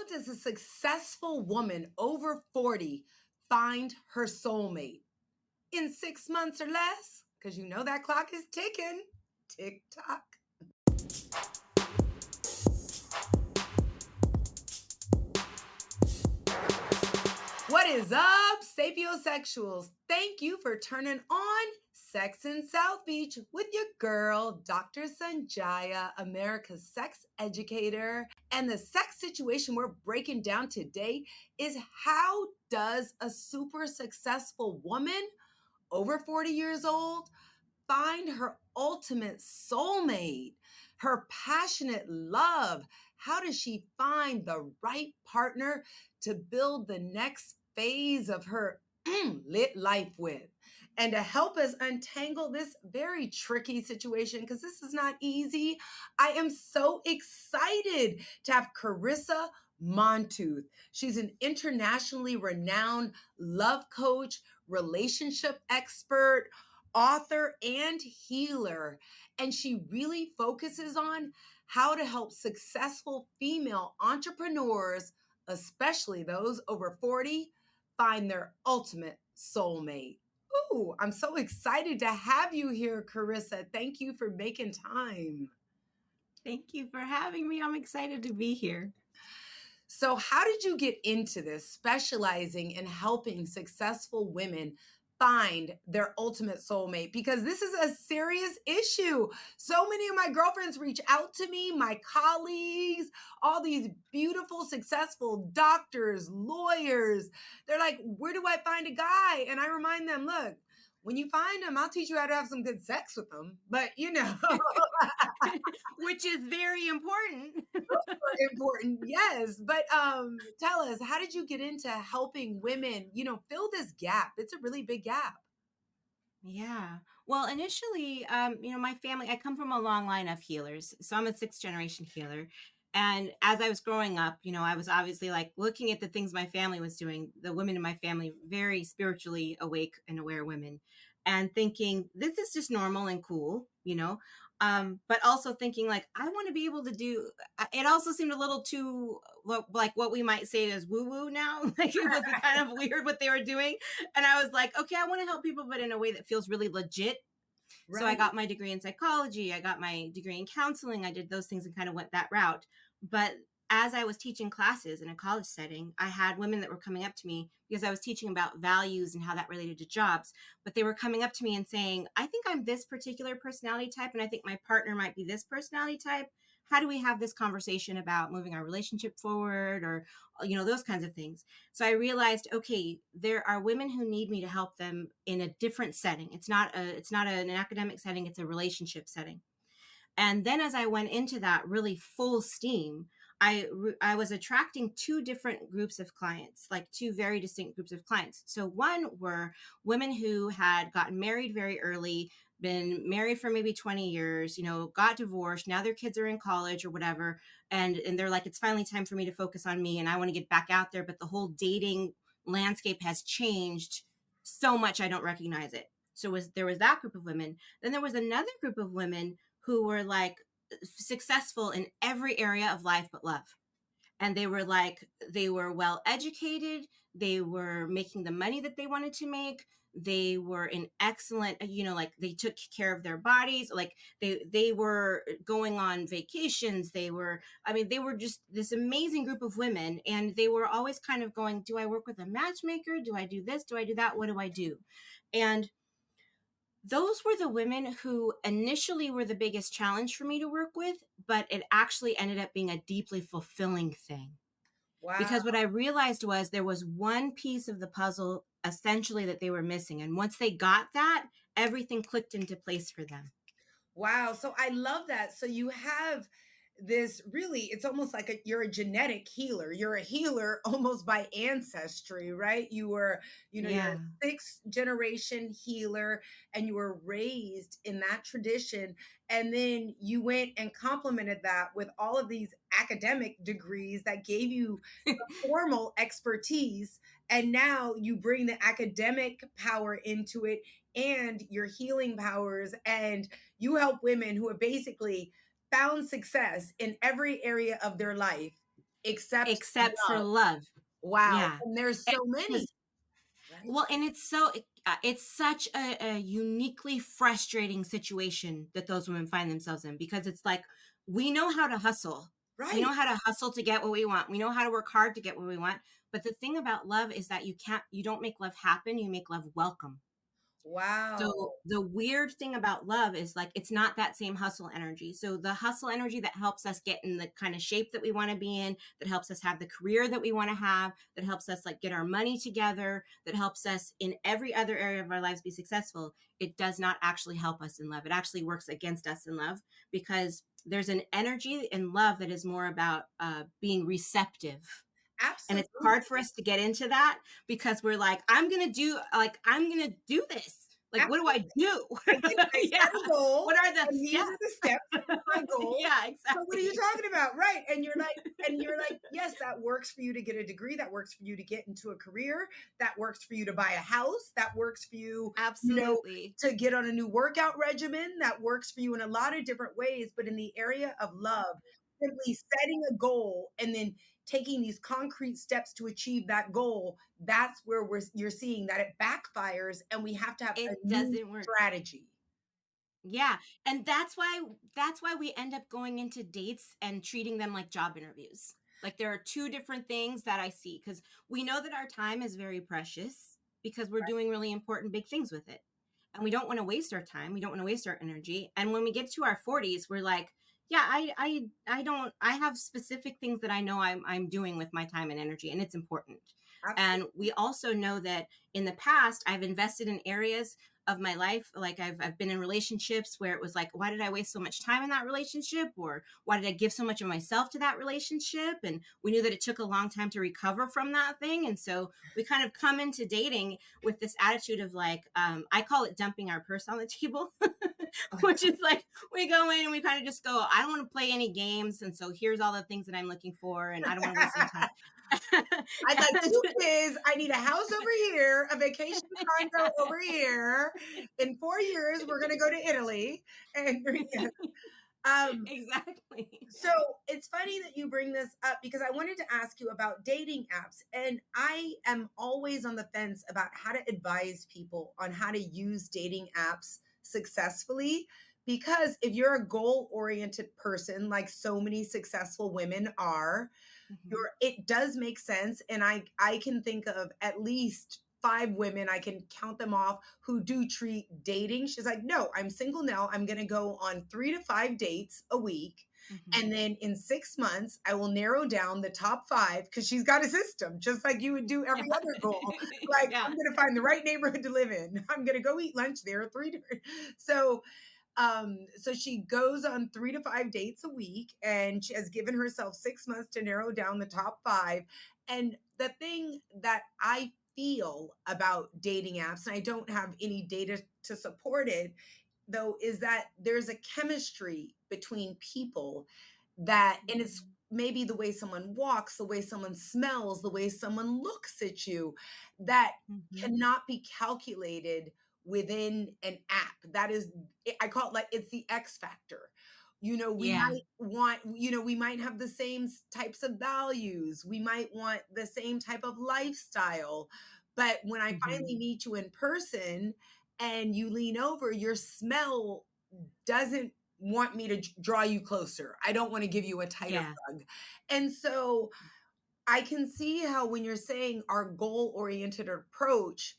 does a successful woman over 40 find her soulmate? In 6 months or less? Because you know that clock is ticking. Tick tock. What is up, sapiosexuals? Thank you for turning on Sex in South Beach with your girl, Dr. Sanjaya, America's sex educator. And the sex situation we're breaking down today is how does a super successful woman over 40 years old find her ultimate soulmate, her passionate love? How does she find the right partner to build the next phase of her lit life with? And to help us untangle this very tricky situation, because this is not easy, I am so excited to have Carissa Montooth. She's an internationally renowned love coach, relationship expert, author, and healer. And she really focuses on how to help successful female entrepreneurs, especially those over 40, find their ultimate soulmate. Ooh, I'm so excited to have you here, Carissa. Thank you for making time. Thank you for having me. I'm excited to be here. So, how did you get into this, specializing in helping successful women find their ultimate soulmate? Because this is a serious issue. So many of my girlfriends reach out to me, my colleagues, all these beautiful, successful doctors, lawyers. They're like, where do I find a guy? And I remind them, look, when you find them, I'll teach you how to have some good sex with them. But, Which is very important. important, yes. But tell us, how did you get into helping women, fill this gap? It's a really big gap. Yeah. Well, initially, my family, I come from a long line of healers. So I'm a sixth generation healer. And as I was growing up, I was obviously like looking at the things my family was doing, the women in my family, very spiritually awake and aware women, and thinking this is just normal and cool. But also thinking like, I want to be able to do, it also seemed a little too like what we might say as woo woo now. Like it was kind of weird what they were doing. And I was like, okay, I want to help people, but in a way that feels really legit. Right. So I got my degree in psychology. I got my degree in counseling. I did those things and kind of went that route. But as I was teaching classes in a college setting, I had women that were coming up to me because I was teaching about values and how that related to jobs. But they were coming up to me and saying, I think I'm this particular personality type, and I think my partner might be this personality type. How do we have this conversation about moving our relationship forward, or, those kinds of things? So I realized, okay, there are women who need me to help them in a different setting. It's not an academic setting. It's a relationship setting. And then as I went into that really full steam, I was attracting two different groups of clients, like two very distinct groups of clients. So one were women who had gotten married very early, been married for maybe 20 years, got divorced. Now their kids are in college or whatever. And they're like, it's finally time for me to focus on me and I want to get back out there. But the whole dating landscape has changed so much, I don't recognize it. So there was that group of women. Then there was another group of women who were like successful in every area of life but love. And they were well educated. They were making the money that they wanted to make. They were in excellent, like they took care of their bodies. Like they were going on vacations. They were just this amazing group of women. And they were always kind of going, do I work with a matchmaker? Do I do this? Do I do that? What do I do? And those were the women who initially were the biggest challenge for me to work with, but it actually ended up being a deeply fulfilling thing. Wow. Because what I realized was there was one piece of the puzzle essentially that they were missing. And once they got that, everything clicked into place for them. Wow. So I love that. So you have this really, it's almost like you're a genetic healer. You're a healer almost by ancestry, right? You were, you're a sixth generation healer and you were raised in that tradition. And then you went and complemented that with all of these academic degrees that gave you formal expertise. And now you bring the academic power into it and your healing powers, and you help women who have basically found success in every area of their life Except except for love. love. Wow, Yeah. and there's And so many, because right? well, and it's such a uniquely frustrating situation that those women find themselves in, because it's like, we know how to hustle. We Right. know how to hustle to get what we want. We know how to work hard to get what we want. But the thing about love is that you don't make love happen, you make love welcome. Wow. So the weird thing about love is, like, it's not that same hustle energy. So the hustle energy that helps us get in the kind of shape that we want to be in, that helps us have the career that we want to have, that helps us like get our money together, that helps us in every other area of our lives be successful, it does not actually help us in love. It actually works against us in love, because there's an energy in love that is more about being receptive. And it's Absolutely. hard for us to get into that, because we're like, I'm gonna do this. Like, what do I Absolutely. do? I Yeah. set a goal, What are the and these are the steps steps? to my goal. Yeah, So what are you exactly. talking about? Right. And you're like, yes, that works for you to get a degree, that works for you to get into a career, that works for you to buy a house, that works for you, Absolutely. to get on a new workout regimen, that works for you in a lot of different ways. But in the area of love, simply setting a goal and then taking these concrete steps to achieve that goal, that's where you're seeing that it backfires and we have to have a It new doesn't work. strategy. Yeah, and that's why we end up going into dates and treating them like job interviews. Like, there are two different things that I see, cuz we know that our time is very precious, because we're doing really important big things with it. And we don't want to waste our time, we don't want to waste our energy. And when we get to our 40s, we're like, yeah, I don't, I have specific things that I know I'm doing with my time and energy, and it's important. And Absolutely. we also know that in the past I've invested in areas of my life, like I've been in relationships where it was like, why did I waste so much time in that relationship, or why did I give so much of myself to that relationship? And we knew that it took a long time to recover from that thing. And so we kind of come into dating with this attitude of like, I call it dumping our purse on the table. Which is like, we go in and we kind of just go, I don't want to play any games, and so here's all the things that I'm looking for, and I don't want to waste any time. I'd like And 2 kids, I need a house over here, a vacation condo over here. In 4 years, we're gonna go to Italy, and yeah. Um, exactly. so it's funny that you bring this up because I wanted to ask you about dating apps, and I am always on the fence about how to advise people on how to use dating apps successfully. Because if you're a goal-oriented person, like so many successful women are, Mhm. it does make sense, and I can think of at least 5 women, I can count them off, who do treat dating. She's like, "No, I'm single now. I'm gonna go on 3 to 5 dates a week, Mhm. and then in 6 months, I will narrow down the top 5," because she's got a system, just like you would do Yeah. every other goal. Like, Yeah. "I'm gonna find the right neighborhood to live in. I'm gonna go eat lunch there 3 different." So, so she goes on 3 to 5 dates a week, and she has given herself 6 months to narrow down the top 5. And the thing that I feel about dating apps, and I don't have any data to support it, though, is that there's a chemistry between people that, and it's Mhm. maybe the way someone walks, the way someone smells, the way someone looks at you, that Mhm. cannot be calculated within an app. That is, I call it like it's the X factor. We Yeah. might want, we might have the same types of values. We might want the same type of lifestyle. But when I finally Mhm. meet you in person and you lean over, your smell doesn't want me to draw you closer. I don't want to give you a tighter Yeah. hug. And so I can see how when you're saying our goal oriented approach,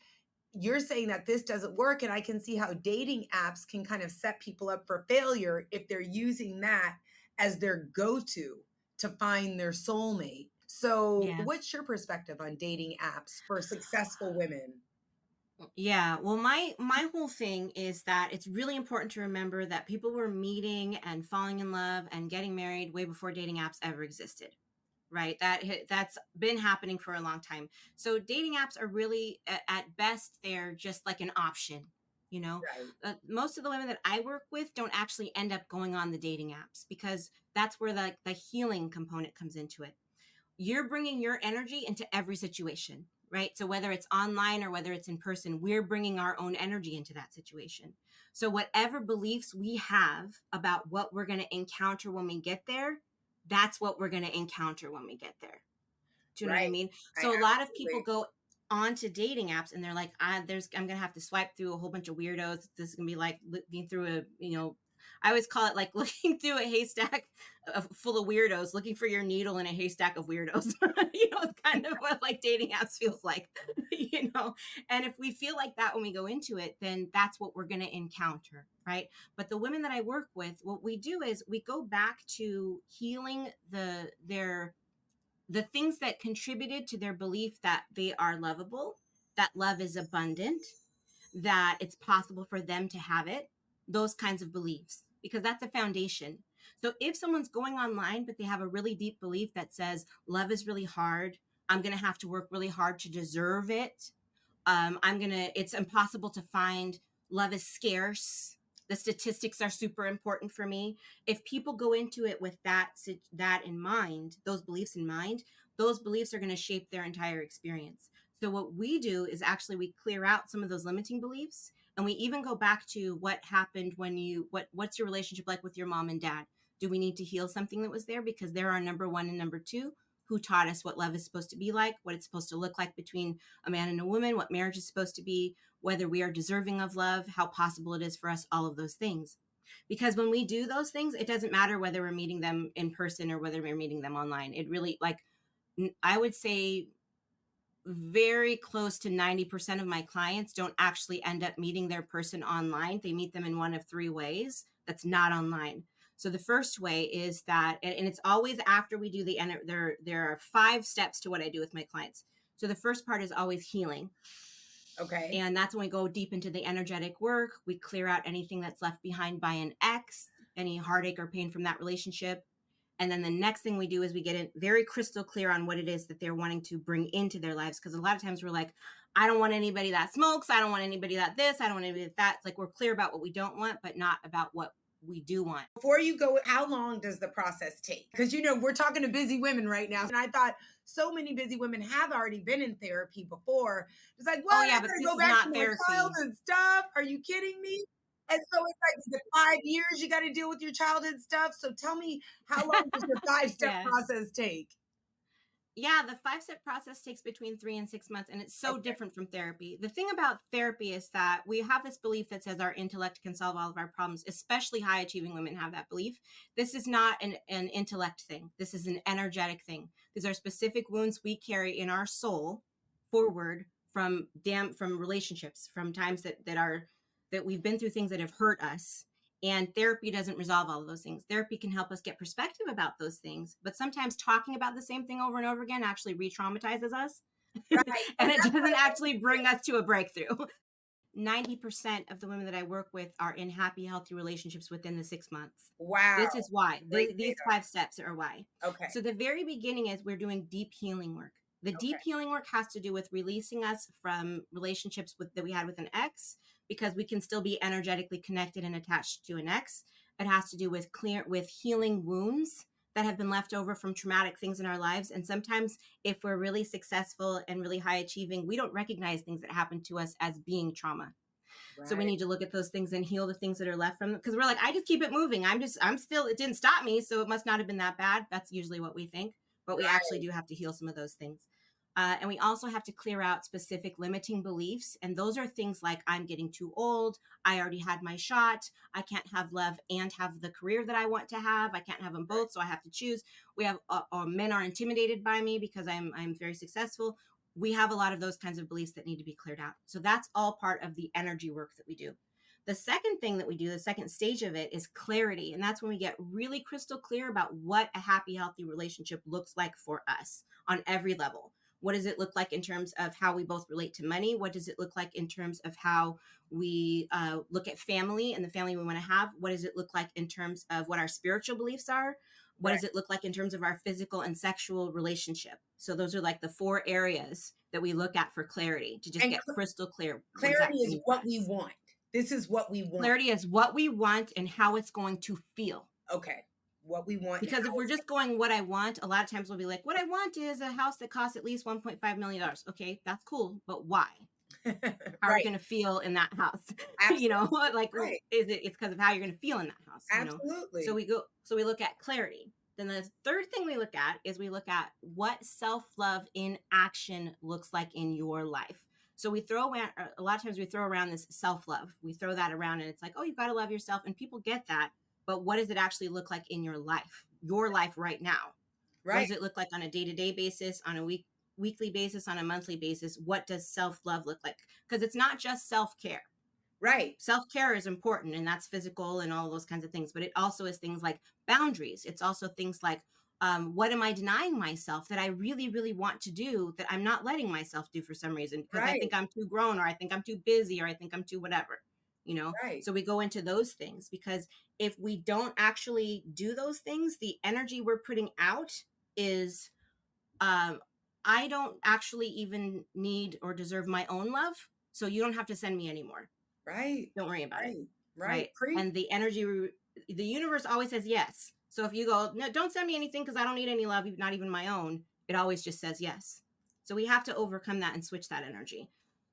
you're saying that this doesn't work. And I can see how dating apps can kind of set people up for failure if they're using that as their go to find their soulmate. So, Yeah. what's your perspective on dating apps for successful women? Yeah. Well, my whole thing is that it's really important to remember that people were meeting and falling in love and getting married way before dating apps ever existed. Right? That's been happening for a long time. So dating apps are really, at best, they're just like an option. You know, Right. most of the women that I work with don't actually end up going on the dating apps, because that's where the healing component comes into it. You're bringing your energy into every situation, right? So whether it's online or whether it's in person, we're bringing our own energy into that situation. So whatever beliefs we have about what we're going to encounter when we get there, that's what we're going to encounter when we get there. Do you know what I Right. mean? I So a lot of people absolutely. go onto dating apps and they're like, I'm gonna have to swipe through a whole bunch of weirdos. This is gonna be like looking through I always call it like looking through a haystack full of weirdos, looking for your needle in a haystack of weirdos. It's kind of what like dating apps feels like, you know. And if we feel like that when we go into it, then that's what we're gonna encounter, right? But the women that I work with, what we do is we go back to healing the things that contributed to their belief that they are lovable, that love is abundant, that it's possible for them to have it, those kinds of beliefs, because that's a foundation. So if someone's going online, but they have a really deep belief that says, love is really hard, I'm going to have to work really hard to deserve it, it's impossible to find, love is scarce, the statistics are super important for me. If people go into it with that in mind, those beliefs in mind, those beliefs are going to shape their entire experience. So what we do is actually we clear out some of those limiting beliefs, and we even go back to what happened when what's your relationship like with your mom and dad? Do we need to heal something that was there, because they're our number one and number two who taught us what love is supposed to be like, what it's supposed to look like between a man and a woman, what marriage is supposed to be, whether we are deserving of love, how possible it is for us, all of those things. Because when we do those things, it doesn't matter whether we're meeting them in person or whether we're meeting them online. It really, like, I would say very close to 90% of my clients don't actually end up meeting their person online. They meet them in one of three ways that's not online. So the first way is that, and it's always after we do there are 5 steps to what I do with my clients. So the first part is always healing. Okay. And that's when we go deep into the energetic work. We clear out anything that's left behind by an ex, any heartache or pain from that relationship. And then the next thing we do is we get it very crystal clear on what it is that they're wanting to bring into their lives. Because a lot of times we're like, I don't want anybody that smokes. I don't want anybody that this. I don't want anybody that. It's like we're clear about what we don't want, but not about what we do want. Before you go, how long does the process take? Because we're talking to busy women right now, and I thought so many busy women have already been in therapy before. It's like, what? Oh, I yeah, but gotta this go is back to not my therapy. childhood stuff. Are you kidding me? And so it's like the 5 years you got to deal with your childhood stuff. So tell me, how long does your 5 step Yeah. process take? Yeah, the 5-step process takes between 3 and 6 months, and it's so Okay. different from therapy. The thing about therapy is that we have this belief that says our intellect can solve all of our problems, especially high achieving women have that belief. This is not an intellect thing, this is an energetic thing. These are specific wounds we carry in our soul forward from relationships, from times that we've been through things that have hurt us, and therapy doesn't resolve all of those things. Therapy can help us get perspective about those things, but sometimes talking about the same thing over and over again actually re-traumatizes us. Right. And it doesn't actually bring us to a breakthrough. 90% of the women that I work with are in happy, healthy relationships within the 6 months. Wow. This is why. Right These 5 steps are why. there. Okay. So the very beginning is we're doing deep healing work. The Okay. deep healing work has to do with releasing us from relationships that we had with an ex, because we can still be energetically connected and attached to an ex. It has to do with healing wounds that have been left over from traumatic things in our lives. And sometimes if we're really successful and really high achieving, we don't recognize things that happened to us as being trauma. So we Right. need to look at those things and heal the things that are left from them, because we're like, I just keep it moving. I'm still, it didn't stop me, so it must not have been that bad. That's usually what we think, but we actually Right. do have to heal some of those things. And we also have to clear out specific limiting beliefs. And those are things like, I'm getting too old. I already had my shot. I can't have love and have the career that I want to have. I can't have them both, so I have to choose. We have men are intimidated by me because I'm very successful. We have a lot of those kinds of beliefs that need to be cleared out. So that's all part of the energy work that we do. The second thing that we do, the second stage of it, is clarity. And that's when we get really crystal clear about what a happy, healthy relationship looks like for us on every level. What does it look like in terms of how we both relate to money? What does it look like in terms of how we look at family and the family we want to have? What does it look like in terms of what our spiritual beliefs are? What Right. does it look like in terms of our physical and sexual relationship? So those are like the 4 areas that we look at for clarity, to just And get crystal clear. What does clarity that is mean for what we us? want. This is what we want. Clarity is what we want and how it's going to feel. Okay. What we want and Because if how we're just going what I want, a lot of times we'll be like, what I want is a house that costs at least $1.5 million. Okay, that's cool, but why? it's How are you right. going to feel in that house? Absolutely Like, right. it's because of how you're going to feel in that house. So Absolutely. we look at clarity. Then the third thing we look at is we look at what self-love in action looks like in your life. So we throw around, a lot of times we throw around this self-love. We throw that around and it's like, oh, you got to love yourself. And people get that. But what does it actually look like in your life right now? What Right. does it look like on a day-to-day basis, on a weekly basis, on a monthly basis? What does self-love look like? Because it's not just self-care. Right. Self-care is important, and that's physical and all those kinds of things, but it also is things like boundaries. It's also things like, what am I denying myself that I really, really want to do that I'm not letting myself do for some reason because I Right. think I'm too grown, or I think I'm too busy, or I think I'm too whatever, you know? Right. So we go into those things because if we don't actually do those things, the energy we're putting out is, um, I don't actually even need or deserve my own love. So you don't have to send me anymore. Right. Don't worry about it. Right. Right. Right. And the energy, the universe always says yes. So if you go, no, don't send me anything because I don't need any love, not even my own, it always just says yes. So we have to overcome that and switch that energy.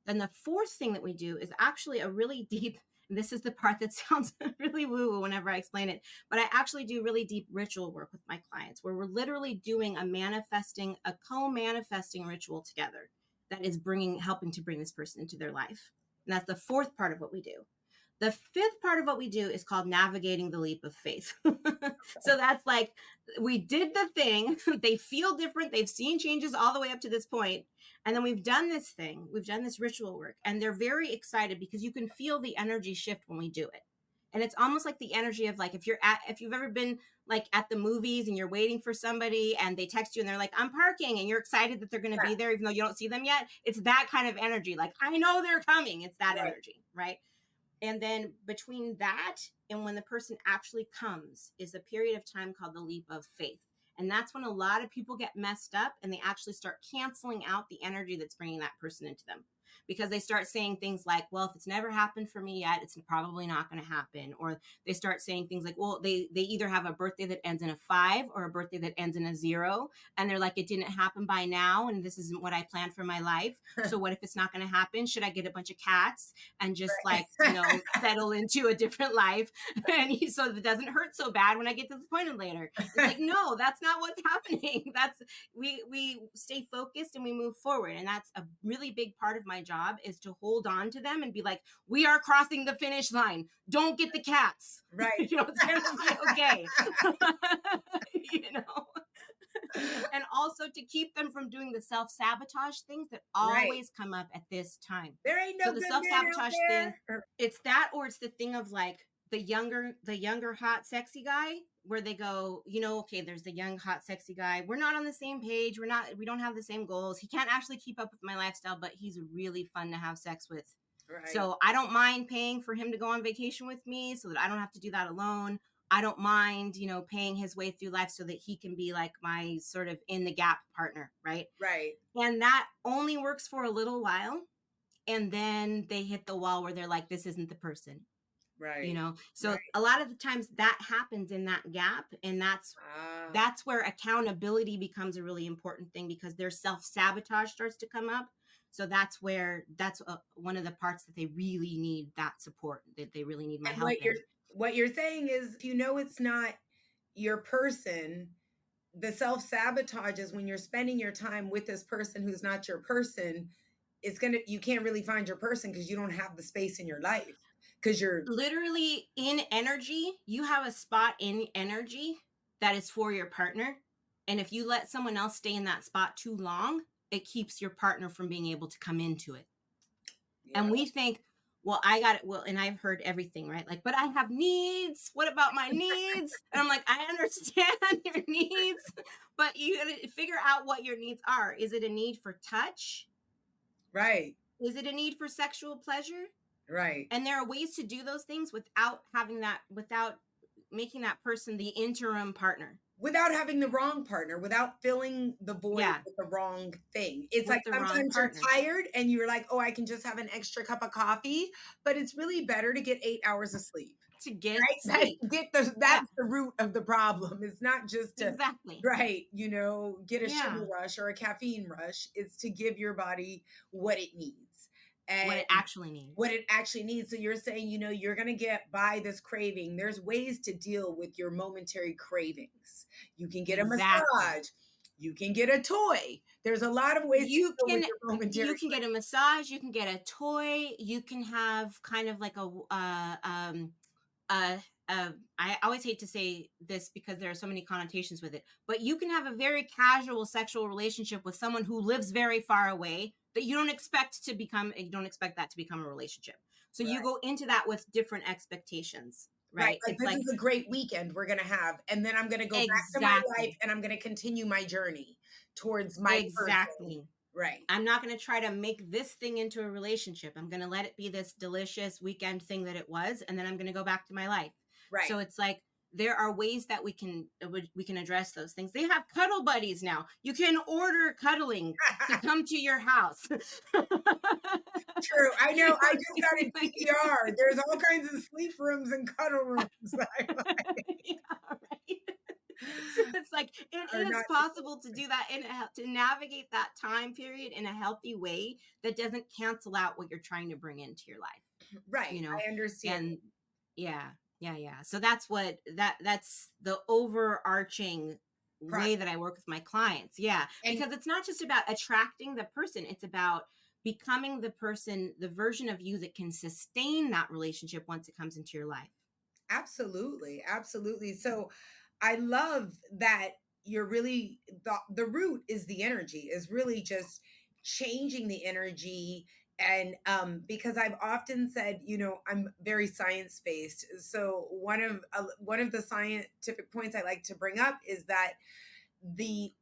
Then the fourth thing that we do is actually a really deep, and this is the part that sounds really woo woo whenever I explain it, but I actually do really deep ritual work with my clients where we're literally doing a co-manifesting ritual together that is helping to bring this person into their life. And that's the fourth part of what we do. The fifth part of what we do is called navigating the leap of faith. So that's like, we did the thing, they feel different, they've seen changes all the way up to this point, and then we've done this thing, we've done this ritual work, and they're very excited because you can feel the energy shift when we do it. And it's almost like the energy of like, if you've ever been like at the movies and you're waiting for somebody and they text you and they're like, I'm parking, and you're excited that they're going to Yeah. be there even though you don't see them yet. It's that kind of energy. Like, I know they're coming. It's that Right. energy, right? And then between that and when the person actually comes is a period of time called the leap of faith. And that's when a lot of people get messed up and they actually start canceling out the energy that's bringing that person into them, because they start saying things like, well, if it's never happened for me yet, it's probably not going to happen. Or they start saying things like, well, they either have a birthday that ends in a 5 or a birthday that ends in a 0. And they're like, it didn't happen by now. And this isn't what I planned for my life. So what if it's not going to happen? Should I get a bunch of cats and just like, settle into a different life so that it doesn't hurt so bad when I get disappointed later? It's like, no, that's not what's happening. That's we stay focused and we move forward. And that's a really big part of my job, is to hold on to them and be like, we are crossing the finish line. Don't get the cats. Right. It's gonna be okay. And also to keep them from doing the self-sabotage things that Right. always come up at this time. There ain't So no the good men out self-sabotage thing, there. it's that, or it's the thing of like the younger hot sexy guy, where they go, okay, there's the young hot sexy guy, we're not on the same page, we don't have the same goals, he can't actually keep up with my lifestyle, but he's really fun to have sex with. Right. So I don't mind paying for him to go on vacation with me so that I don't have to do that alone. I don't mind, paying his way through life so that he can be like my sort of in the gap partner, right? Right. And that only works for a little while. And then they hit the wall where they're like, this isn't the person, Right. So Right. a lot of the times that happens in that gap. And Ah. that's where accountability becomes a really important thing, because their self-sabotage starts to come up. So that's one of the parts that they really need that support, that they really need my And help in. what you're saying is, if it's not your person, the self-sabotage is when you're spending your time with this person who's not your person, you can't really find your person because you don't have the space in your life. Because you're Literally in energy, you have a spot in energy that is for your partner. And if you let someone else stay in that spot too long, it keeps your partner from being able to come into it. yeah. And we think, well, I got it. Well, and I've heard everything, right? Like, but I have needs. What about my needs? And I'm like, I understand your needs, but you gotta figure out what your needs are. Is it a need for touch? Right. Is it a need for sexual pleasure? Right. And there are ways to do those things without making that person the interim partner. Without having the wrong partner, without filling the void Yeah. with the wrong thing. It's With like the wrong sometimes partner. you're tired and you're like, oh, I can just have an extra cup of coffee, but it's really better to get 8 hours of sleep. To get Right? sleep. That's the root of the problem. It's not just to, Exactly. right, get a Yeah. sugar rush or a caffeine rush. It's to give your body what it needs. What and it actually what needs. it actually needs. So you're saying, you're going to get by this craving. There's ways to deal with your momentary cravings. You can get a Exactly. massage. You can get a toy. There's a lot of ways to You deal with can your momentary you can get a massage, you can get a toy, you can have kind of like uh, I always hate to say this because there are so many connotations with it, but you can have a very casual sexual relationship with someone who lives very far away that you don't expect that to become a relationship. So you craving. go into that with different expectations, Right. right? Like, It's this like is a great weekend we're going to have. And then I'm going to go back to my life exactly, and I'm going to continue my journey towards my person. exactly. Right. I'm not going to try to make this thing into a relationship. I'm going to let it be this delicious weekend thing that it was, and then I'm going to go back to my life. Right. So it's like there are ways that we can address those things. They have cuddle buddies now. You can order cuddling to come to your house. True. I know. I just got a Like, DVR. There's all kinds of sleep rooms and cuddle rooms that yeah, right. So it's like it are is not. possible to do that to navigate that time period in a healthy way that doesn't cancel out what you're trying to bring into your life, Right. you know. I understand. And yeah, yeah, so that's what that's the overarching way that I work with my clients. Yeah, And because it's not just about attracting the person, it's about becoming the person, the version of you that can sustain that relationship once it comes into your life. absolutely. Absolutely. So I love that you're really the root is the energy, is really just changing the energy. And because I've often said, I'm very science based. So one of the scientific points I like to bring up is that the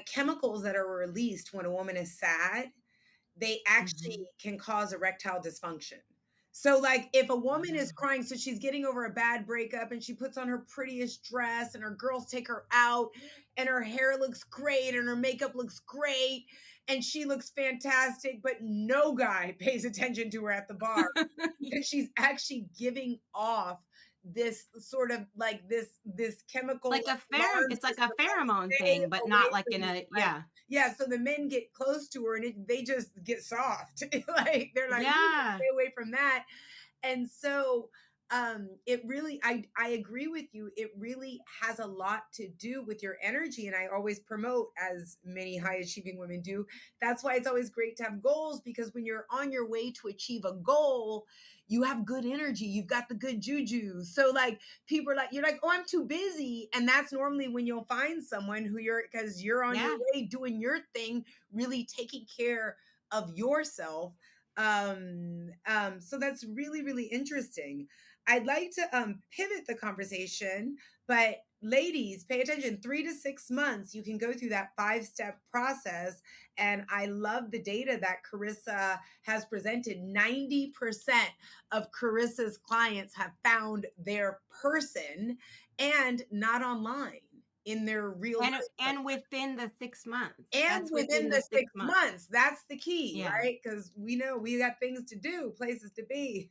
chemicals that are released when a woman is sad, they Mhm. actually can cause erectile dysfunction. So, like, if a woman is Wow. crying, so she's getting over a bad breakup and she puts on her prettiest dress and her girls take her out and her hair looks great and her makeup looks great and she looks fantastic, but no guy pays attention to her at the bar because she's actually giving off this sort of like this chemical Like a like alarm it's like a system, like, pheromone stay thing, but away not like from in me, a right? yeah. Yeah, so the men get close to her and they just get soft. Like, they're like, "We need to Yeah. stay away from that." And so it really, I agree with you. It really has a lot to do with your energy. And I always promote, as many high achieving women do, that's why it's always great to have goals, because when you're on your way to achieve a goal, you have good energy, you've got the good juju. So, like, people are like, you're like, "Oh, I'm too busy." And that's normally when you'll find someone who because you're on your Yeah. way doing your thing, really taking care of yourself. So that's really, really interesting. I'd like to pivot the conversation, but ladies, pay attention. 3 to 6 months, you can go through that 5 step process. And I love the data that Carissa has presented. 90% of Carissa's clients have found their person, and not online, in their real life. And within the 6 months. And That's within within the the 6 6 months. months, that's the key, Yeah. right? Because we know we got things to do, places to be.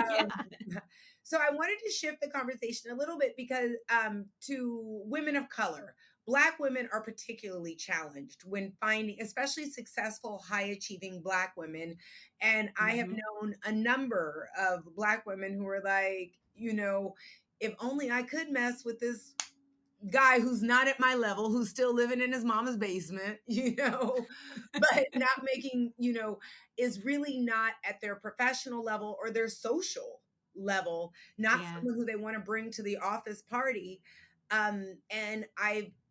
Yeah. So I wanted to shift the conversation a little bit, because to women of color, Black women are particularly challenged when finding, especially successful, high achieving Black women. And I have Mhm. known a number of Black women who are like, if only I could mess with this guy who's not at my level, who's still living in his mama's basement, but not making, is really not at their professional level or their social level, not Yeah. someone who they want to bring to the office party. And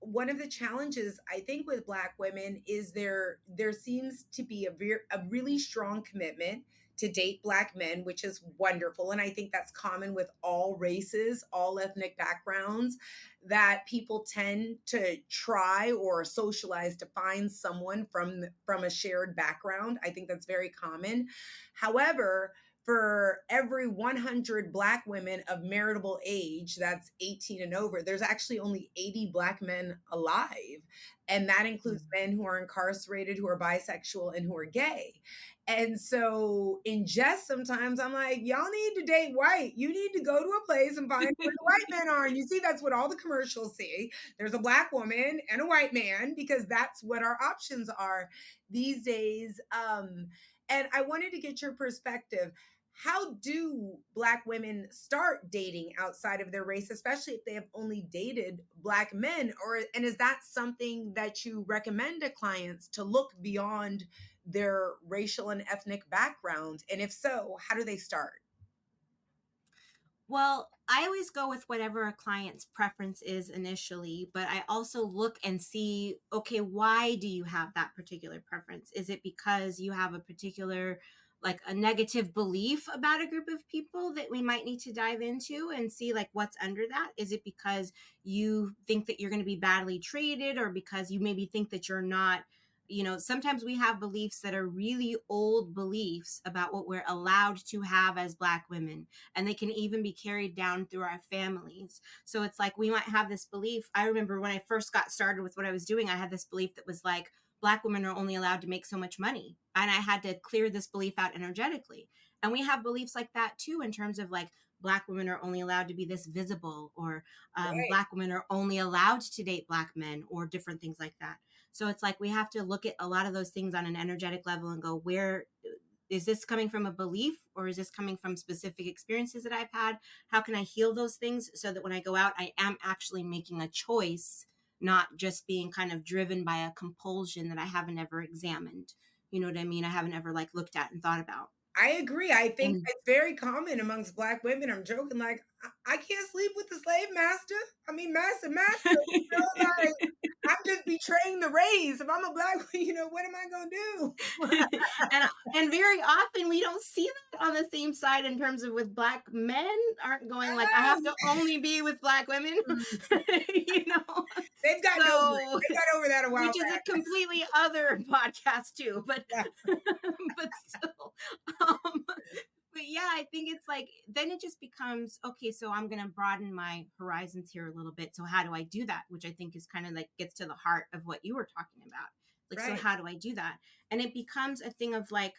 one of the challenges I think with Black women is there seems to be a really strong commitment to date Black men, which is wonderful. And I think that's common with all races, all ethnic backgrounds, that people tend to try or socialize to find someone from a shared background. I think that's very common. However, for every 100 Black women of meritable age, that's 18 and over, there's actually only 80 Black men alive. And that includes Mm. men who are incarcerated, who are bisexual, and who are gay. And so, in jest, sometimes I'm like, y'all need to date white. You need to go to a place and find where the white men are. And you see, that's what all the commercials say. There's a Black woman and a white man, because that's what our options are these days. And I wanted to get your perspective. How do Black women start dating outside of their race, especially if they have only dated Black men? And is that something that you recommend to clients to look beyond their racial and ethnic background? And if so, how do they start? Well, I always go with whatever a client's preference is initially, but I also look and see, okay, why do you have that particular preference? Is it because you have a particular, like a negative belief about a group of people that we might need to dive into and see like what's under that? Is it because you think that you're going to be badly treated, or because you maybe think that you're not, sometimes we have beliefs that are really old beliefs about what we're allowed to have as Black women, and they can even be carried down through our families. So it's like we might have this belief. I remember when I first got started with what I was doing, I had this belief that was like, Black women are only allowed to make so much money. And I had to clear this belief out energetically. And we have beliefs like that too, in terms of like, Black women are only allowed to be this visible, or Right. Black women are only allowed to date Black men, or different things like that. So it's like we have to look at a lot of those things on an energetic level and go, where is this coming from, a belief, or is this coming from specific experiences that I've had? How can I heal those things so that when I go out, I am actually making a choice, not just being kind of driven by a compulsion that I haven't ever examined. You know what I mean? I haven't ever like looked at and thought about. I agree. I think And it's very common amongst Black women. I'm joking, like, I can't sleep with the slave master. I mean, master, like, I'm just betraying the race. If I'm a Black, what am I gonna do? and very often we don't see that on the same side, in terms of with Black men aren't going like, I have to only be with Black women. Mm, you know they've gotten over it. so They got over that a while which is a back. completely other podcast too, but Yeah, but still, um but yeah, I think it's like, then it just becomes, okay, so I'm going to broaden my horizons here a little bit. So how do I do that? Which I think is kind of like gets to the heart of what you were talking about. Like, so right, how do I do that? And it becomes a thing of like,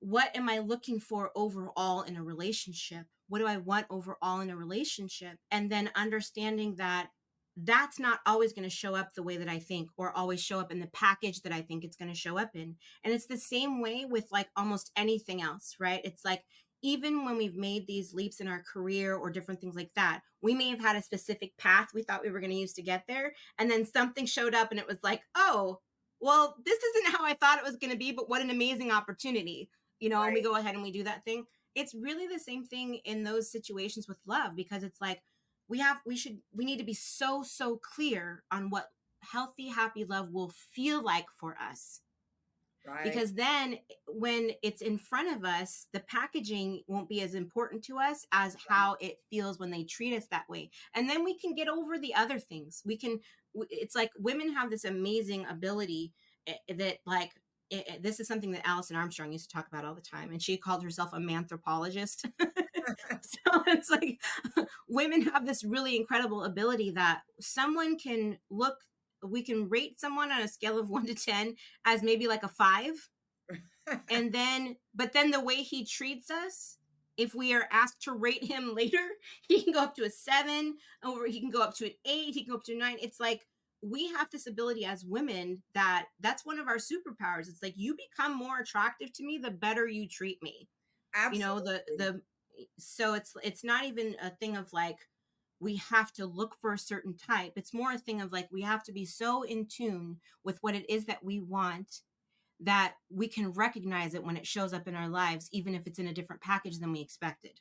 what am I looking for overall in a relationship? What do I want overall in a relationship? And then understanding that that's not always going to show up the way that I think, or always show up in the package that I think it's going to show up in. And it's the same way with like almost anything else, right? It's like, even when we've made these leaps in our career or different things like that, we may have had a specific path we thought we were going to use to get there. And then something showed up and it was like, oh, well, this isn't how I thought it was going to be, but what an amazing opportunity, and we right. go ahead and we do that thing. It's really the same thing in those situations with love, because it's like, we need to be so clear on what healthy, happy love will feel like for us, Right. because then when it's in front of us, the packaging won't be as important to us as how it feels when they treat us that way. And then we can get over the other things. It's like women have this amazing ability, that like, this is something that Alison Armstrong used to talk about all the time, and she called herself a manthropologist. So it's like, women have this really incredible ability that someone can look, we can rate someone on a scale of 1 to 10 as maybe like a 5. And then, but then the way he treats us, if we are asked to rate him later, he can go up to a 7, or he can go up to an 8, he can go up to a 9. It's like, we have this ability as women, that's one of our superpowers. It's like, you become more attractive to me the better you treat me. Absolutely. The So it's not even a thing of like, we have to look for a certain type. It's more a thing of like, we have to be so in tune with what it is that we want, that we can recognize it when it shows up in our lives, even if it's in a different package than we expected.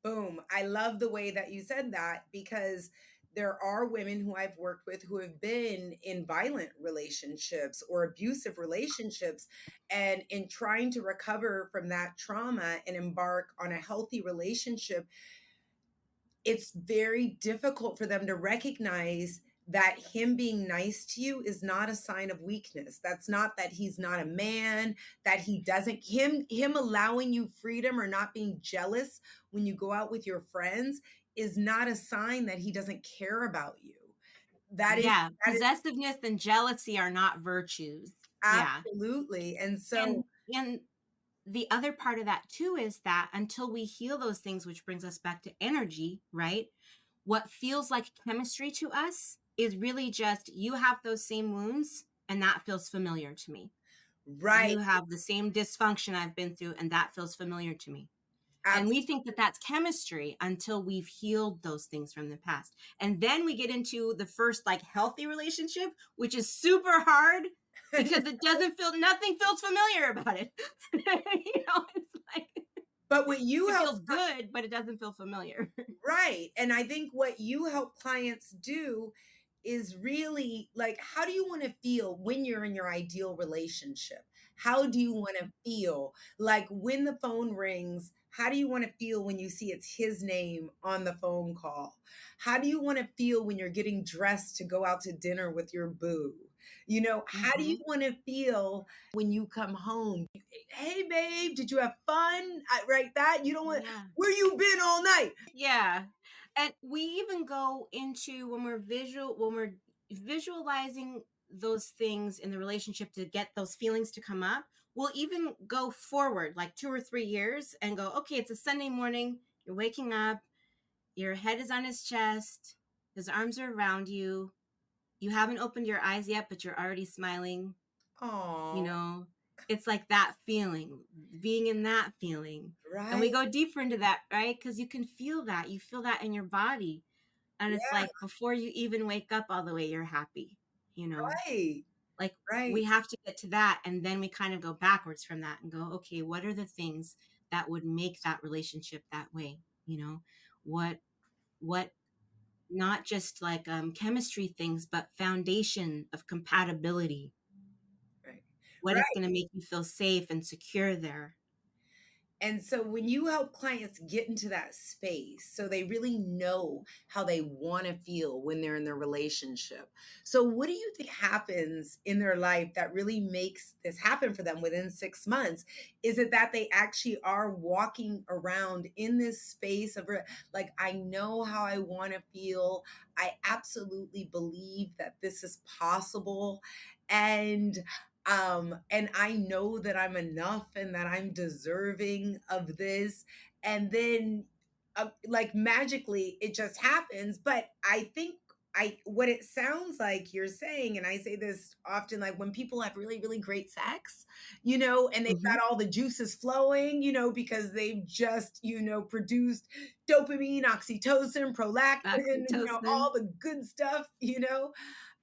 Boom. I love the way that you said that, because there are women who I've worked with who have been in violent relationships or abusive relationships. And in trying to recover from that trauma and embark on a healthy relationship, it's very difficult for them to recognize that him being nice to you is not a sign of weakness. That's not that he's not a man, that he doesn't, him allowing you freedom or not being jealous when you go out with your friends is not a sign that he doesn't care about you. That is Yeah, that is possessiveness and jealousy are not virtues. Yeah. absolutely. And so, And the other part of that too is that until we heal those things, which brings us back to energy, right? What feels like chemistry to us is really just, you have those same wounds and that feels familiar to me. Right. You have the same dysfunction I've been through, and that feels familiar to me. And we Absolutely. think that that's chemistry until we've healed those things from the past. And then we get into the first like healthy relationship, which is super hard because it doesn't feel, nothing feels familiar about it. It's like But what you it help feels good, but it doesn't feel familiar. right. And I think what you help clients do is really like, how do you want to feel when you're in your ideal relationship? How do you want to feel like when the phone rings? How do you want to feel when you see it's his name on the phone call? How do you want to feel when you're getting dressed to go out to dinner with your boo? How do you Hmm. want to feel when you come home? Hey, babe, did you have fun? Right? That you don't want, Yeah. where you been all night? Yeah. And we even go into when we're visualizing those things in the relationship to get those feelings to come up, we'll even go forward like 2 or 3 years and go, okay, it's a Sunday morning, you're waking up, your head is on his chest, his arms are around you, you haven't opened your eyes yet, but you're already smiling, you Oh, know. It's like that feeling, being in that feeling. And we right. go deeper into that, right? Because you can feel that. You feel that in your body. And it's Yeah, like before you even wake up all the way, you're happy, you know? right, Like we right, have to get to that. And then we kind of go backwards from that and go, okay, what are the things that would make that relationship that way? You know, what, what, not just like chemistry things, but foundation of compatibility. right, What is right. going to make you feel safe and secure there? And so when you help clients get into that space, so they really know how they want to feel when they're in their relationship. So what do you think happens in their life that really makes this happen for them within 6 months? Is it that they actually are walking around in this space of like, I know how I want to feel. I absolutely believe that this is possible. And I know that I'm enough and that I'm deserving of this. And then like magically it just happens. But I think what it sounds like you're saying, and I say this often, like when people have really, really great sex, and they've Hmm. got all the juices flowing, because they've just, produced dopamine, oxytocin, prolactin, Oxytocin. all the good stuff.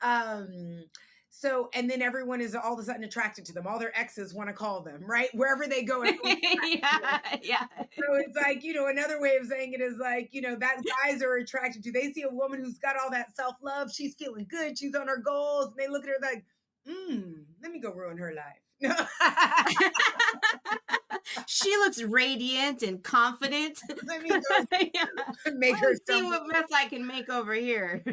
Um, so, and then everyone is all of a sudden attracted to them. All their exes want to call them, right? Wherever they go, everyone's attracted to them. Yeah, yeah. So it's like, another way of saying it is like, that guys are attracted to. They see a woman who's got all that self love. She's feeling good. She's on her goals. And they look at her like, let me go ruin her life. She looks radiant and confident. Let me Yeah. go make Let her me see stumble. what mess I can make over here.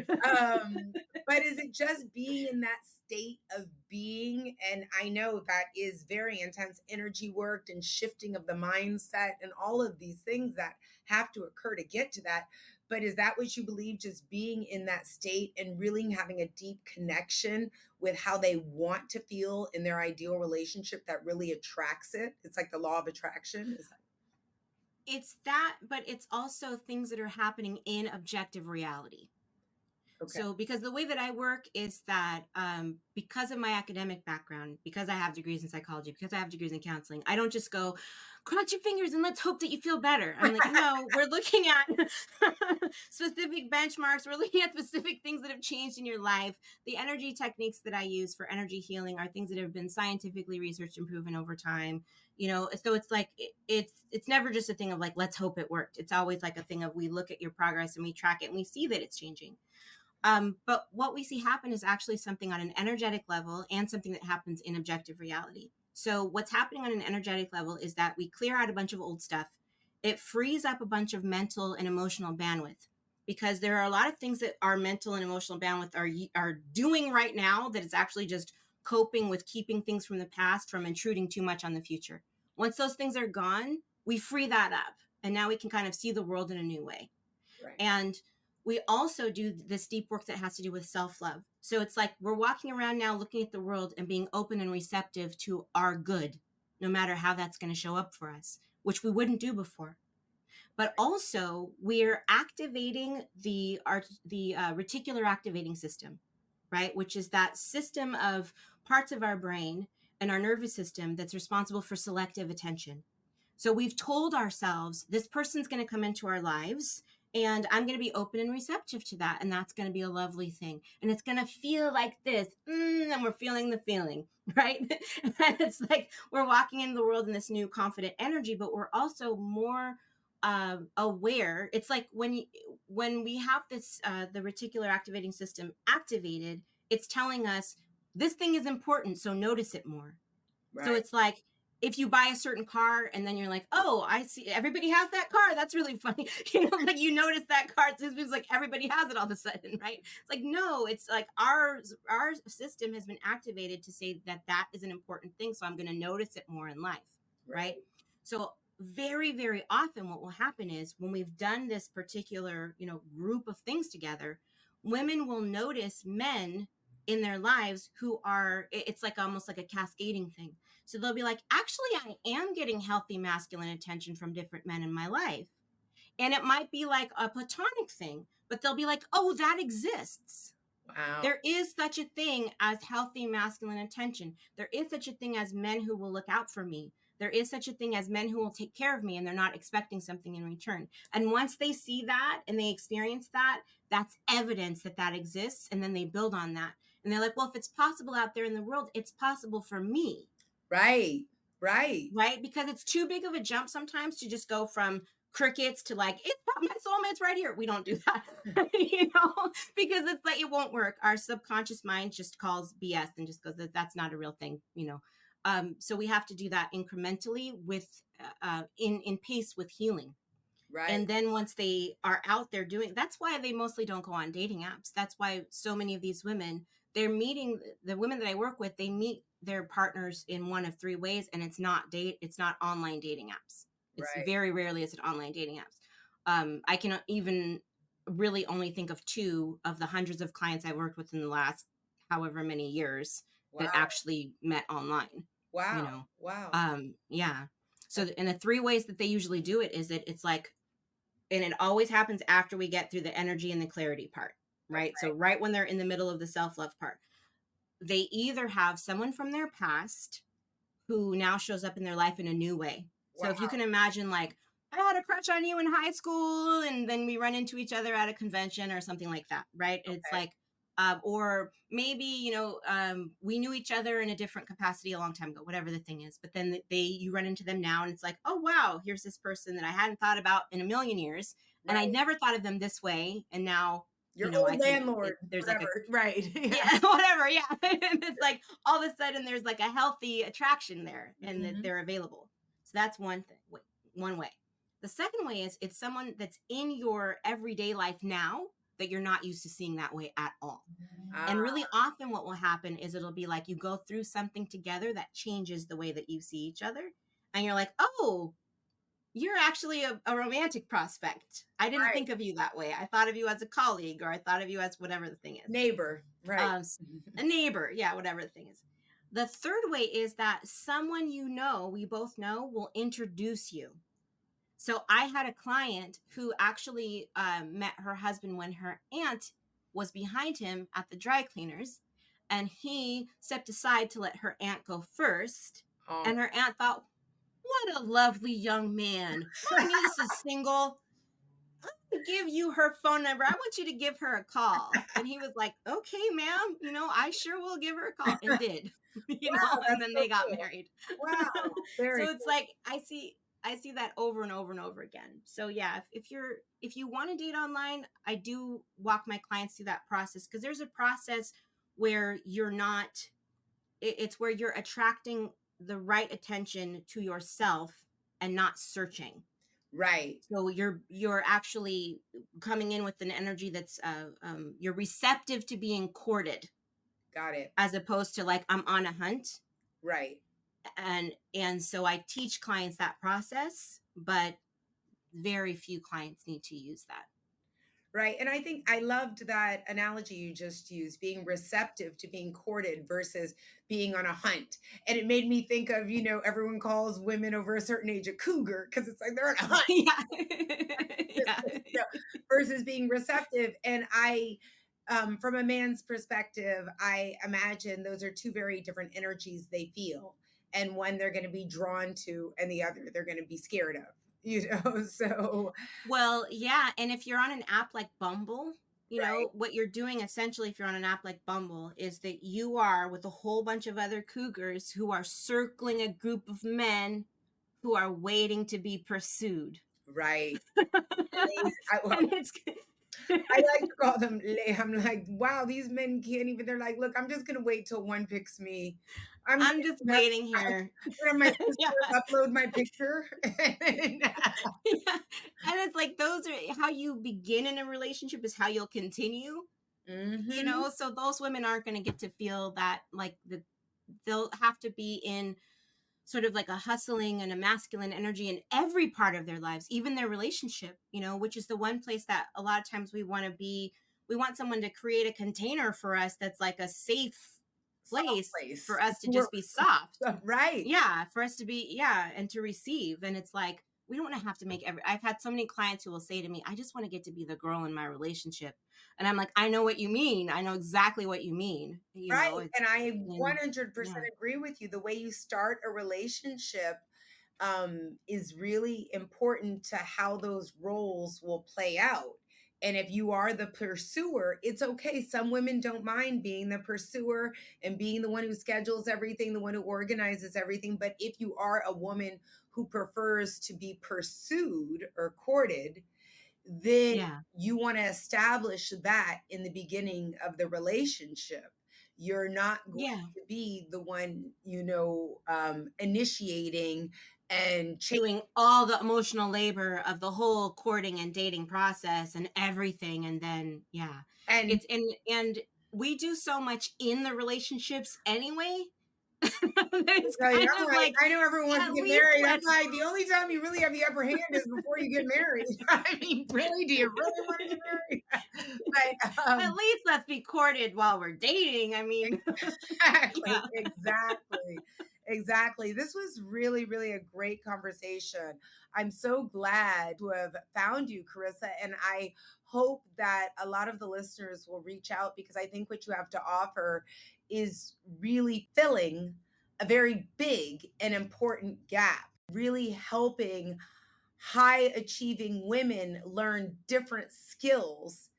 But is it just being in that state of being? And I know that is very intense energy work and shifting of the mindset and all of these things that have to occur to get to that. But is that what you believe, just being in that state and really having a deep connection with how they want to feel in their ideal relationship that really attracts it? It's like the law of attraction. Is that It's that, but it's also things that are happening in objective reality. okay? So, because the way that I work is that because of my academic background, because I have degrees in psychology, because I have degrees in counseling, I don't just go, cross your fingers and let's hope that you feel better. I'm like, no, we're looking at specific benchmarks. We're looking at specific things that have changed in your life. The energy techniques that I use for energy healing are things that have been scientifically researched and proven over time. So it's like it's never just a thing of like let's hope it worked. It's always like a thing of we look at your progress and we track it and we see that it's changing. But what we see happen is actually something on an energetic level and something that happens in objective reality. So, what's happening on an energetic level is that we clear out a bunch of old stuff. It frees up a bunch of mental and emotional bandwidth because there are a lot of things that our mental and emotional bandwidth are doing right now that is actually just coping with keeping things from the past from intruding too much on the future. Once those things are gone, we free that up and now we can kind of see the world in a new way. Right. And we also do this deep work that has to do with self love. So it's like we're walking around now looking at the world and being open and receptive to our good, no matter how that's going to show up for us, which we wouldn't do before. But also, we're activating the reticular activating system, right? Which is that system of parts of our brain. in our nervous system that's responsible for selective attention. So we've told ourselves this person's going to come into our lives and I'm going to be open and receptive to that. And that's going to be a lovely thing. And it's going to feel like this. And we're feeling the feeling, right? And it's like we're walking into the world in this new confident energy, but we're also more aware. It's like when we have this, the reticular activating system activated, it's telling us this thing is important. So notice it more. So Right. it's like if you buy a certain car and then you're like, oh, I see everybody has that car. That's really funny. Like you notice that car. It's like everybody has it all of a sudden, right? It's like, no, it's like our system has been activated to say that that is an important thing. So I'm going to notice it more in life, right? Right. So very, very often what will happen is when we've done this particular, group of things together, women will notice men in their lives who are, it's like almost like a cascading thing. So they'll be like, actually, I am getting healthy masculine attention from different men in my life. And it might be like a platonic thing, but they'll be like, oh, that exists. Wow. There is such a thing as healthy masculine attention. There is such a thing as men who will look out for me. There is such a thing as men who will take care of me and they're not expecting something in return. And once they see that and they experience that, that's evidence that that exists. And then they build on that. And they're like, well, if it's possible out there in the world, it's possible for me. Right. Right. Right? Because it's too big of a jump sometimes to just go from crickets to like, it's my soulmate's right here. We don't do that, because it's like, it won't work. Our subconscious mind just calls BS and just goes, that's not a real thing. So we have to do that incrementally with, in pace with healing. Right. And then once they are out there doing, that's why they mostly don't go on dating apps. That's why so many of these women, they're meeting the women that I work with, they meet their partners in one of three ways. And it's not online dating apps. It's Right. very rarely is it online dating apps. I can even really only think of two of the hundreds of clients I've worked with in the last however many years that Wow. actually met online, you Wow. know? Wow. Yeah. So, and the three ways that they usually do it is that it's like, and it always happens after we get through the energy and the clarity part, right? So Okay. right when they're in the middle of the self-love part, they either have someone from their past who now shows up in their life in a new way. So Wow. if you can imagine, like, I had a crush on you in high school and then we run into each other at a convention or something like that, right? It's Okay. like, or maybe, we knew each other in a different capacity a long time ago, whatever the thing is. But then you run into them now and it's like, oh, wow, here's this person that I hadn't thought about in a million years. And I Right. never thought of them this way. And now, Your I old can, landlord, there's like a, whatever. Right. Yeah. yeah, whatever, yeah. And it's like all of a sudden there's like a healthy attraction there and that Mhm. they're available. So that's one thing, one way. The second way is it's someone that's in your everyday life now that you're not used to seeing that way at all. Ah, And really often what will happen is it'll be like you go through something together that changes the way that you see each other. And you're like, oh, you're actually a romantic prospect. I didn't right. think of you that way. I thought of you as a colleague or I thought of you as whatever the thing is. Neighbor. Right. A neighbor, yeah, whatever the thing is. The third way is that someone we both know, will introduce you. So I had a client who actually met her husband when her aunt was behind him at the dry cleaners, and he stepped aside to let her aunt go first. Oh. And her aunt thought, "What a lovely young man! My niece is single. Give you her phone number. I want you to give her a call." And he was like, okay, ma'am, I sure will give her a call, and did, Wow, and that's then so they got cool. married. Wow. Very So it's like, I see that over and over and over again. So yeah, if you want to date online, I do walk my clients through that process because there's a process where you're not, it's where you're attracting the right attention to yourself and not searching. right. So you're actually coming in with an energy that's you're receptive to being courted Got it. as opposed to like I'm on a hunt. Right. And so I teach clients that process, but very few clients need to use that. Right. And I think I loved that analogy you just used, being receptive to being courted versus being on a hunt. And it made me think of, everyone calls women over a certain age a cougar because it's like they're on a hunt Yeah. Yeah. versus being receptive. And from a man's perspective, I imagine those are two very different energies they feel, and one they're going to be drawn to, and the other they're going to be scared of. You know, so Well, yeah, and if you're on an app like Bumble, right, what you're doing essentially if you're on an app like Bumble is that you are with a whole bunch of other cougars who are circling a group of men who are waiting to be pursued. right. Well, And it's I like to call them I'm like, wow, these men can't even. They're like, look, I'm just gonna wait till one picks me. I'm I'm just gonna have, waiting here. have my Yeah. sister upload my picture. Yeah. And it's like those are how you begin in a relationship is how you'll continue, Hmm. so those women aren't going to get to feel that like they'll have to be in sort of like a hustling and a masculine energy in every part of their lives, even their relationship, which is the one place that a lot of times we want to be. We want someone to create a container for us that's like a safe Soft place place. for us to We're, just be soft. right. Yeah, for us to be, yeah, and to receive. And it's like, we don't want to have to make I've had so many clients who will say to me, I just want to get to be the girl in my relationship. And I'm like, I know what you mean. I know exactly what you mean. Right. It's, And I and 100% yeah, agree with you. The way you start a relationship is really important to how those roles will play out. And if you are the pursuer, it's okay. Some women don't mind being the pursuer and being the one who schedules everything, the one who organizes everything. But if you are a woman who prefers to be pursued or courted, then yeah, you want to establish that in the beginning of the relationship. You're not going yeah. to be the one, initiating and change. Doing all the emotional labor of the whole courting and dating process and everything. And then, yeah, And it's, and we do so much in the relationships anyway. It's right, kind I'm of like, like, I know everyone wants to at get least married. I'm let's like, the only time you really have the upper hand is before you get married. I mean, really, do you really want to get married? But at least let's be courted while we're dating. I mean, exactly, yeah. exactly, exactly. This was really, really a great conversation. I'm so glad to have found you, Carissa, and I hope that a lot of the listeners will reach out because I think what you have to offer is really filling a very big and important gap, really helping high achieving women learn different skills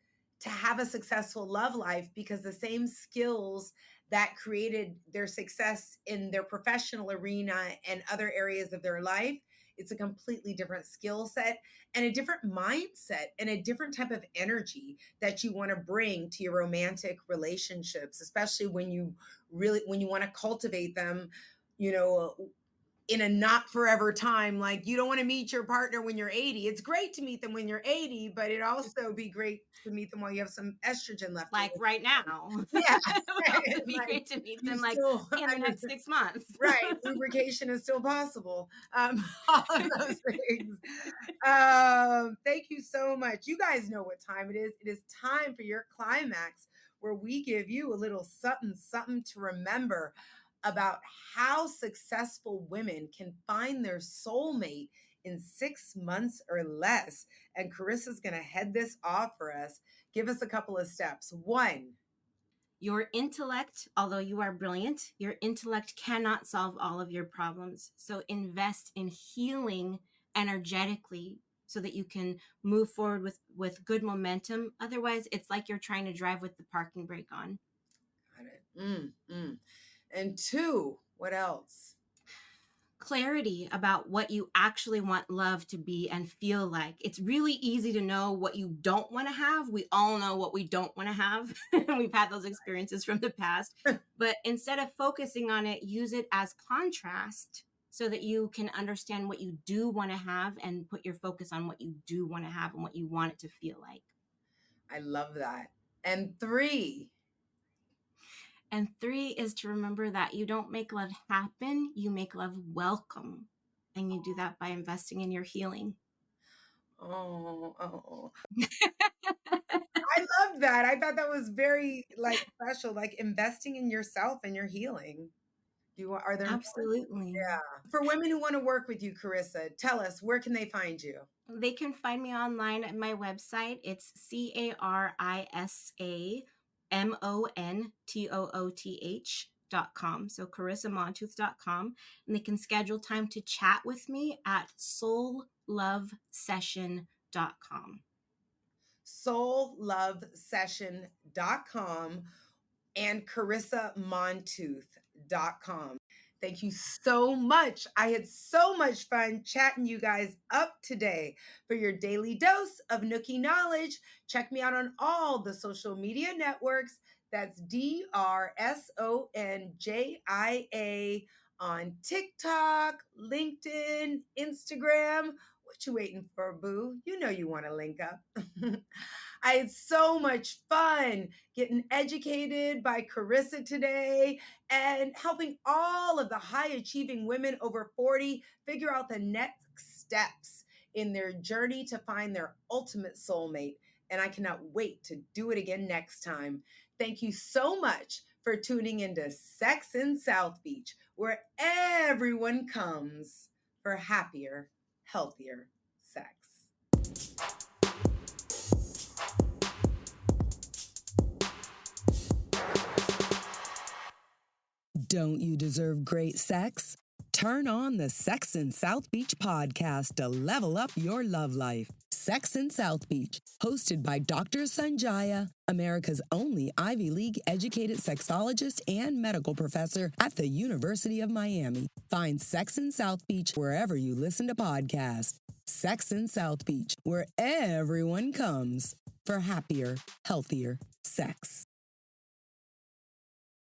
to have a successful love life because the same skills that created their success in their professional arena and other areas of their life, it's a completely different skill set and a different mindset and a different type of energy that you want to bring to your romantic relationships, especially when you want to cultivate them, you know, in a not forever time. Like, you don't want to meet your partner when you're 80. It's great to meet them when you're 80, but it also be great to meet them while you have some estrogen left in Like the right system. now. Yeah. It would also be Like, great to meet you them like still in the next 6 months. right, lubrication is still possible. All of those things. Thank you so much. You guys know what time it is. It is time for your climax, where we give you a little something, something to remember about how successful women can find their soulmate in 6 months or less. And Carissa's going to head this off for us. Give us a couple of steps. One, Your intellect, although you are brilliant, your intellect cannot solve all of your problems. So invest in healing energetically so that you can move forward with good momentum. Otherwise, it's like you're trying to drive with the parking brake on. got it. And two, what else? Clarity about what you actually want love to be and feel like. It's really easy to know what you don't want to have. We all know what we don't want to have. We've had those experiences from the past. But instead of focusing on it, use it as contrast so that you can understand what you do want to have and put your focus on what you do want to have and what you want it to feel like. I love that. And three, And three is to remember that you don't make love happen, you make love welcome. And you do that by investing in your healing. oh, I love that. I thought that was very like special, like investing in yourself and your healing. Are there more? Absolutely. Yeah. For women who want to work with you, Carissa, tell us, where can they find you? They can find me online at my website. It's Carisa MONTOOTH.com. So CarissaMontooth.com. And they can schedule time to chat with me at soullovesession.com. soullovesession.com and CarissaMontooth.com. Thank you so much. I had so much fun chatting you guys up today. For your daily dose of Nookie knowledge, check me out on all the social media networks. That's DRSONJIA on TikTok, LinkedIn, Instagram. What you waiting for, boo? You know you want to link up. I had so much fun getting educated by Carissa today and helping all of the high achieving women over 40 figure out the next steps in their journey to find their ultimate soulmate. And I cannot wait to do it again next time. Thank you so much for tuning into Sex in South Beach, where everyone comes for happier, healthier sex. Don't you deserve great sex? Turn on the Sex in South Beach podcast to level up your love life. Sex in South Beach, hosted by Dr. Sanjaya, America's only Ivy League educated sexologist and medical professor at the University of Miami. Find Sex in South Beach wherever you listen to podcasts. Sex in South Beach, where everyone comes for happier, healthier sex.